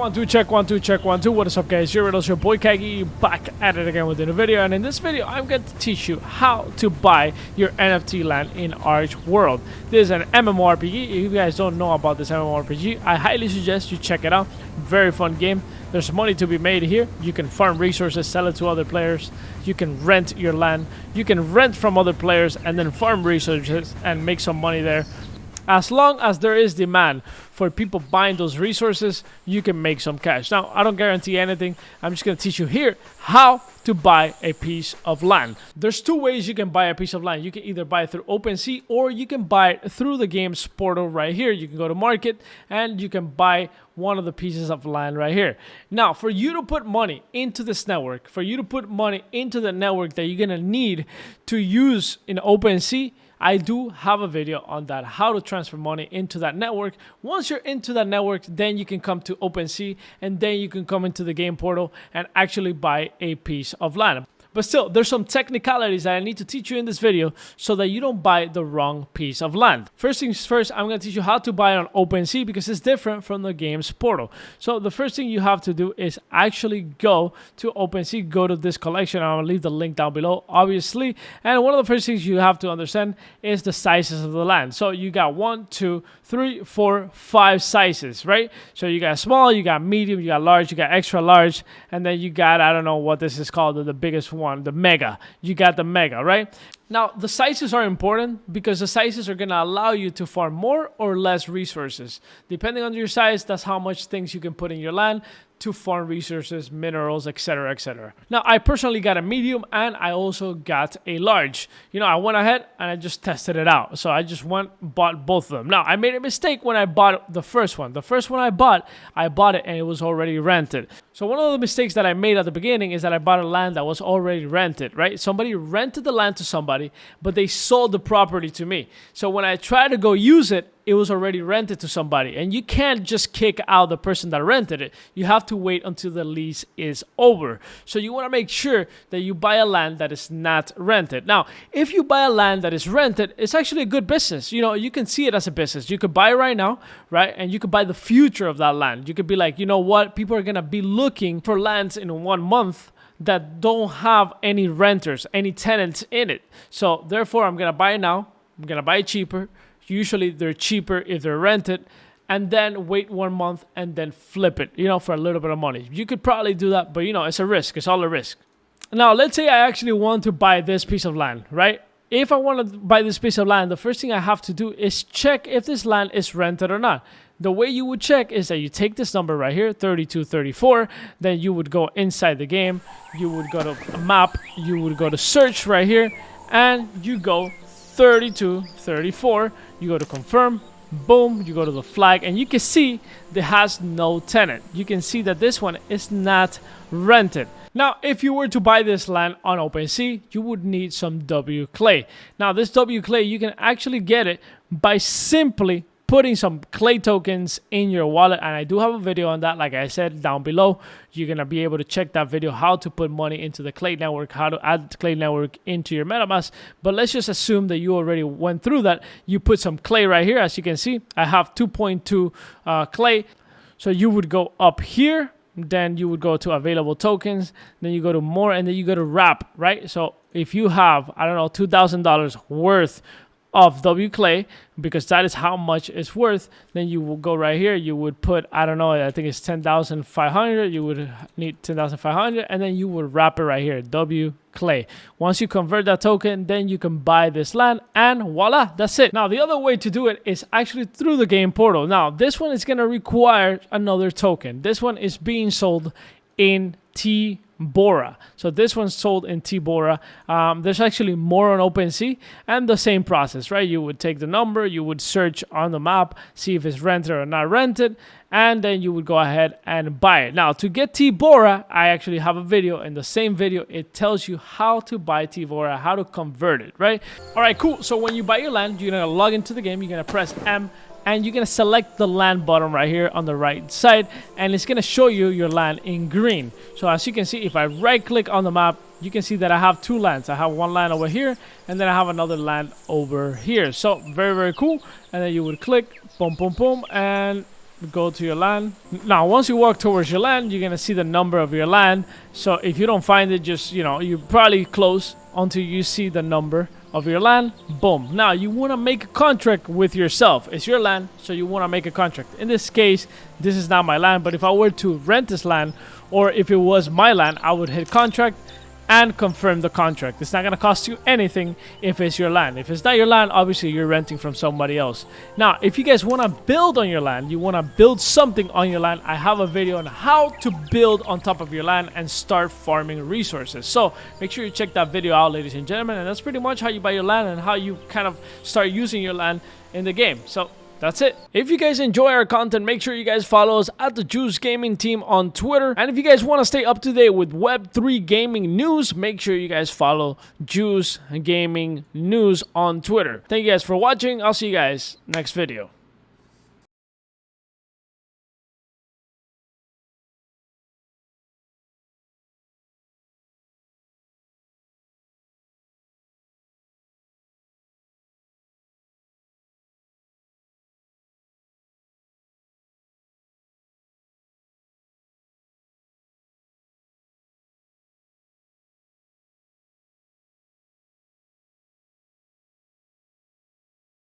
1 2, check 1 2, check 1 2. What is up, guys? Here it is, your boy Kagi, back at it again with a new video. And in this video, I'm going to teach you how to buy your NFT land in Archeworld. This is an MMORPG. If you guys don't know about this MMORPG, I highly suggest you check it out. Very fun game. There's money to be made here. You can farm resources, sell it to other players. You can rent your land. You can rent from other players and then farm resources and make some money there. As long as there is demand for people buying those resources, you can make some cash. Now, I don't guarantee anything. I'm just going to teach you here how to buy a piece of land. There's two ways you can buy a piece of land. You can either buy it through OpenSea or you can buy it through the game's portal right here. You can go to market and you can buy one of the pieces of land right here. Now, for you to put money into this network, for you to put money into the network that you're going to need to use in OpenSea, I do have a video on that, how to transfer money into that network. Once you're into that network, then you can come to OpenSea and then you can come into the game portal and actually buy a piece of land. But still, there's some technicalities that I need to teach you in this video so that you don't buy the wrong piece of land. First things first, I'm going to teach you how to buy on OpenSea because it's different from the game's portal. So the first thing you have to do is actually go to OpenSea, go to this collection. I'm going to leave the link down below, obviously. And one of the first things you have to understand is the sizes of the land. So you got 1, 2, 3, 4, 5 sizes, right? So you got small, you got medium, you got large, you got extra large, and then you got, I don't know what this is called, the biggest one, the mega. You got the mega, right? Now, the sizes are important because the sizes are going to allow you to farm more or less resources. Depending on your size, that's how much things you can put in your land to farm resources, minerals, etc., etc. Now, I personally got a medium and I also got a large. You know, I went ahead and I just tested it out. So I just bought both of them. Now, I made a mistake when I bought the first one. The first one I bought it and it was already rented. So one of the mistakes that I made at the beginning is that I bought a land that was already rented, right? Somebody rented the land to somebody, but they sold the property to me. So when I tried to go use it, it was already rented to somebody. And you can't just kick out the person that rented it. You have to wait until the lease is over. So you want to make sure that you buy a land that is not rented. Now, if you buy a land that is rented, it's actually a good business. You know, you can see it as a business. You could buy it right now, right? And you could buy the future of that land. You could be like, you know what? People are going to be looking for lands in 1 month that don't have any renters, any tenants in it. So therefore, I'm going to buy it now. I'm going to buy it cheaper. Usually they're cheaper if they're rented, and then wait 1 month and then flip it, you know, for a little bit of money. You could probably do that, but you know, it's a risk. It's all a risk. Now, let's say I actually want to buy this piece of land, right? If I want to buy this piece of land, the first thing I have to do is check if this land is rented or not. The way you would check is that you take this number right here, 3234, then you would go inside the game, you would go to map, you would go to search right here, and you go 3234, you go to confirm, boom, you go to the flag, and you can see it has no tenant. You can see that this one is not rented. Now, if you were to buy this land on OpenSea, you would need some W clay. Now, this W clay, you can actually get it by simply putting some clay tokens in your wallet, and I do have a video on that, like I said, down below. You're gonna be able to check that video, how to put money into the clay network, how to add the clay network into your MetaMask. But let's just assume that you already went through that. You put some clay right here. As you can see, I have 2.2 clay. So you would go up here, then you would go to available tokens, then you go to more, and then you go to wrap, right? So if you have, I don't know, $2,000 worth of W clay, because that is how much it's worth, then you will go right here. You would put, I don't know, I think it's 10,500. You would need 10,500, and then you would wrap it right here, W clay. Once you convert that token, then you can buy this land, and voila, that's it. Now, the other way to do it is actually through the game portal. Now, this one is going to require another token. This one is being sold in Bora. So this one's sold in Bora. There's actually more on OpenSea and the same process, right? You would take the number, you would search on the map, see if it's rented or not rented, and then you would go ahead and buy it. Now, to get Bora, I actually have a video. In the same video, it tells you how to buy Bora, how to convert it, right? All right, cool. So when you buy your land, you're gonna log into the game, you're gonna press M, and you're going to select the land button right here on the right side, and it's going to show you your land in green. So as you can see, if I right click on the map, you can see that I have two lands. I have one land over here, and then I have another land over here. So very, very cool. And then you would click, boom, boom, boom, and go to your LAN. Now, once you walk towards your LAN, you're gonna see the number of your LAN. So if you don't find it, just, you know, you're probably close until you see the number of your LAN. Boom. Now you want to make a contract with yourself. It's your LAN, so you want to make a contract. In this case, this is not my LAN, but if I were to rent this LAN, or if it was my LAN, I would hit contract and confirm the contract. It's not going to cost you anything if it's your LAN. If it's not your LAN, obviously you're renting from somebody else. Now, if you guys want to build on your LAN, you want to build something on your LAN, I have a video on how to build on top of your LAN and start farming resources. So make sure you check that video out, ladies and gentlemen. And that's pretty much how you buy your LAN and how you kind of start using your LAN in the game. So that's it. If you guys enjoy our content, make sure you guys follow us at the Juice Gaming Team on Twitter. And if you guys want to stay up to date with Web3 gaming news, make sure you guys follow Juice Gaming News on Twitter. Thank you guys for watching. I'll see you guys next video.